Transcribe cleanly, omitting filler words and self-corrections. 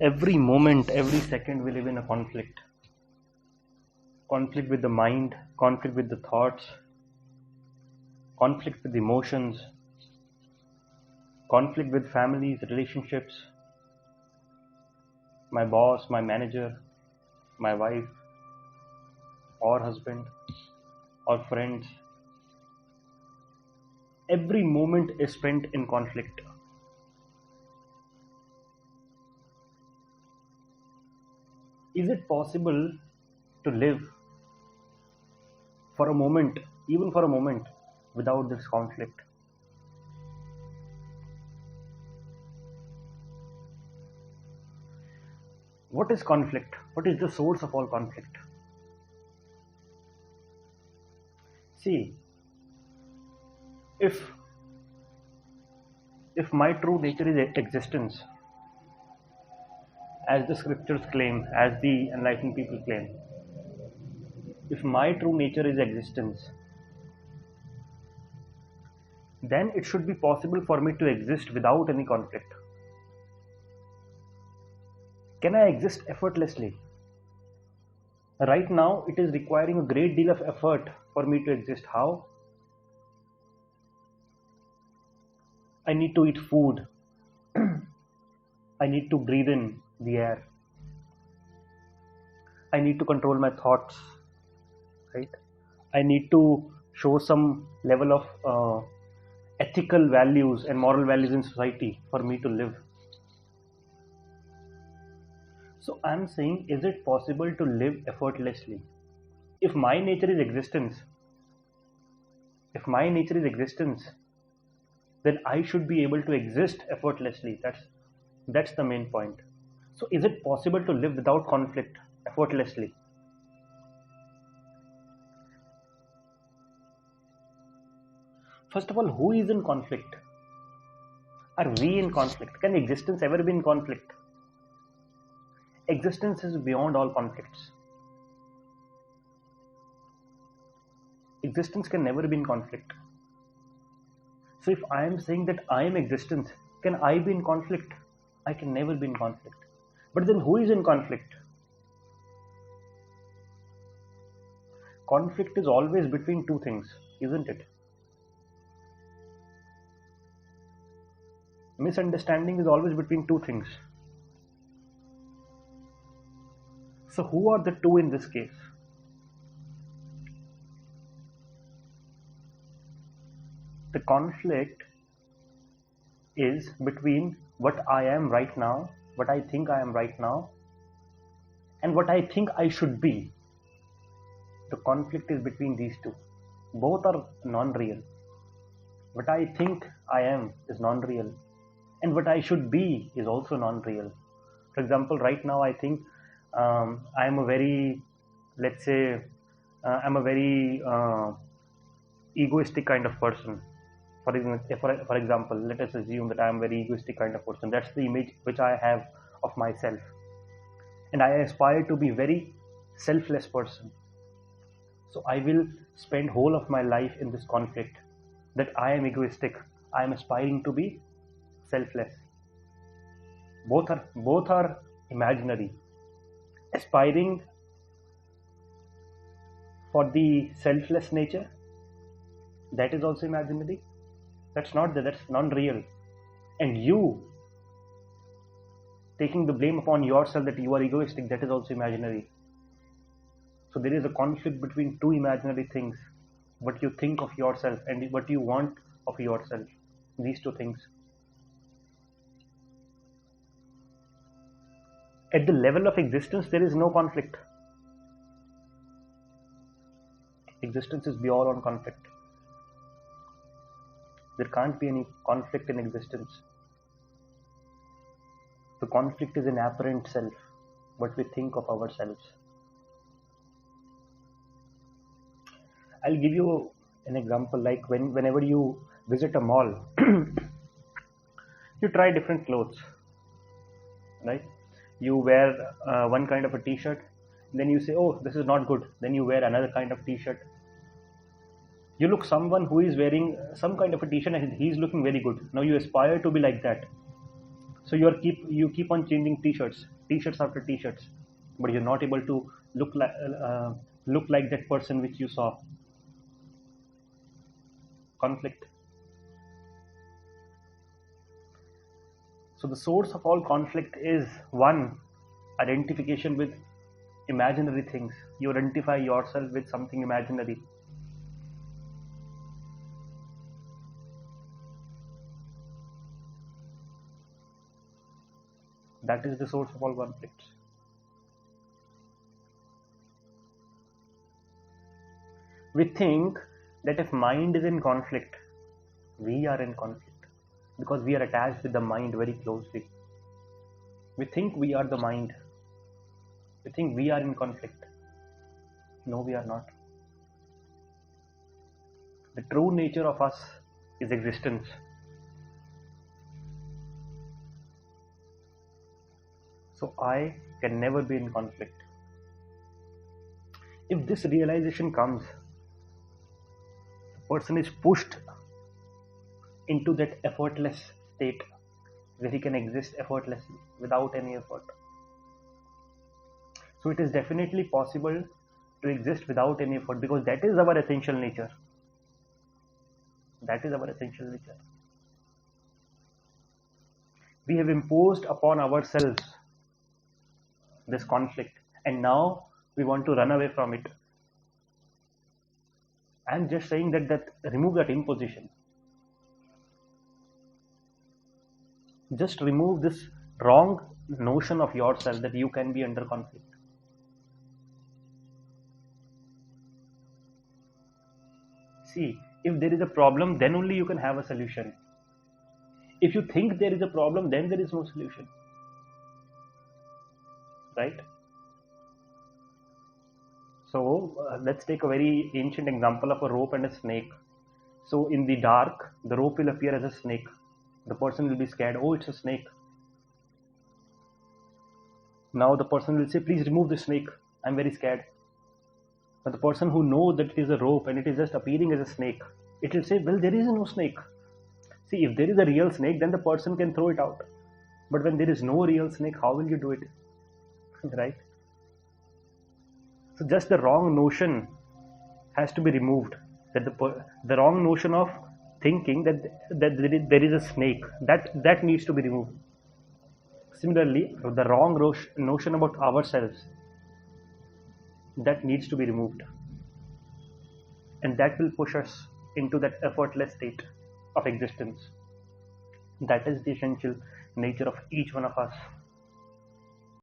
Every moment, every second we live in a conflict. Conflict with the mind, conflict with the thoughts, conflict with emotions, conflict with families, relationships, my boss, my manager, my wife, or husband, or friends. Every moment is spent in conflict. Is it possible to live for a moment, even for a moment, without this conflict? What is conflict? What is the source of all conflict? See, if my true nature is existence, as the scriptures claim, as the enlightened people claim, if my true nature is existence, then it should be possible for me to exist without any conflict. Can I exist effortlessly? Right now, it is requiring a great deal of effort for me to exist. How? I need to eat food. I need to breathe in the air. I need to control my thoughts, right? I need to show some level of ethical values and moral values in society for me to live. So I'm saying, is it possible to live effortlessly? If my nature is existence, if my nature is existence, then I should be able to exist effortlessly. That's the main point. So is it possible to live without conflict effortlessly? First of all, who is in conflict? Are we in conflict? Can existence ever be in conflict? Existence is beyond all conflicts. Existence can never be in conflict. So if I am saying that I am existence, can I be in conflict? I can never be in conflict. But then who is in conflict? Conflict is always between two things, isn't it? Misunderstanding is always between two things. So who are the two in this case? The conflict is between what I am right now, what I think I am right now, and what I think I should be. The conflict is between these two. Both are non-real. What I think I am is non-real, and what I should be is also non-real. For example, right now I think I am a very, let's say, I'm a very egoistic kind of person. For example, let us assume that I am a very egoistic kind of person. That's the image which I have of myself, and I aspire to be very selfless person. So I will spend whole of my life in this conflict that I am egoistic. I am aspiring to be selfless. Both are imaginary. Aspiring for the selfless nature, that is also imaginary. That's non-real. And you taking the blame upon yourself that you are egoistic, that is also imaginary. So there is a conflict between two imaginary things, what you think of yourself and what you want of yourself. These two things. At the level of existence, there is no conflict. Existence is beyond all conflict. There can't be any conflict in existence. The conflict is an apparent self, what we think of ourselves. I'll give you an example, like whenever you visit a mall, you try different clothes, right? You wear one kind of a t-shirt, then you say, oh, this is not good. Then you wear another kind of t-shirt. You look someone who is wearing some kind of a t-shirt and he's looking very good. Now you aspire to be like that. So you keep on changing t-shirts after t-shirts, but you're not able to look like that person which you saw. Conflict. So the source of all conflict is one, identification with imaginary things. You identify yourself with something imaginary. That is the source of all conflicts. We think that if mind is in conflict, we are in conflict because we are attached with the mind very closely. We think we are the mind. We think we are in conflict. No, we are not. The true nature of us is existence. So I can never be in conflict. If this realization comes, the person is pushed into that effortless state where he can exist effortlessly without any effort. So it is definitely possible to exist without any effort because that is our essential nature. That is our essential nature. We have imposed upon ourselves this conflict and now we want to run away from it. I'm just saying that remove that imposition. Just remove this wrong notion of yourself that you can be under conflict. See, if there is a problem, then only you can have a solution. If you think there is a problem, then there is no solution. Right? So let's take a very ancient example of a rope and a snake. So in the dark, the rope will appear as a snake. The person will be scared. Oh, it's a snake. Now the person will say, please remove the snake. I'm very scared. But the person who knows that it is a rope and it is just appearing as a snake, it will say, well, there is no snake. See, if there is a real snake, then the person can throw it out. But when there is no real snake, how will you do it? Right? So just the wrong notion has to be removed. That the wrong notion of thinking that there is a snake, that needs to be removed. Similarly, the wrong notion about ourselves, that needs to be removed. And that will push us into that effortless state of existence. That is the essential nature of each one of us.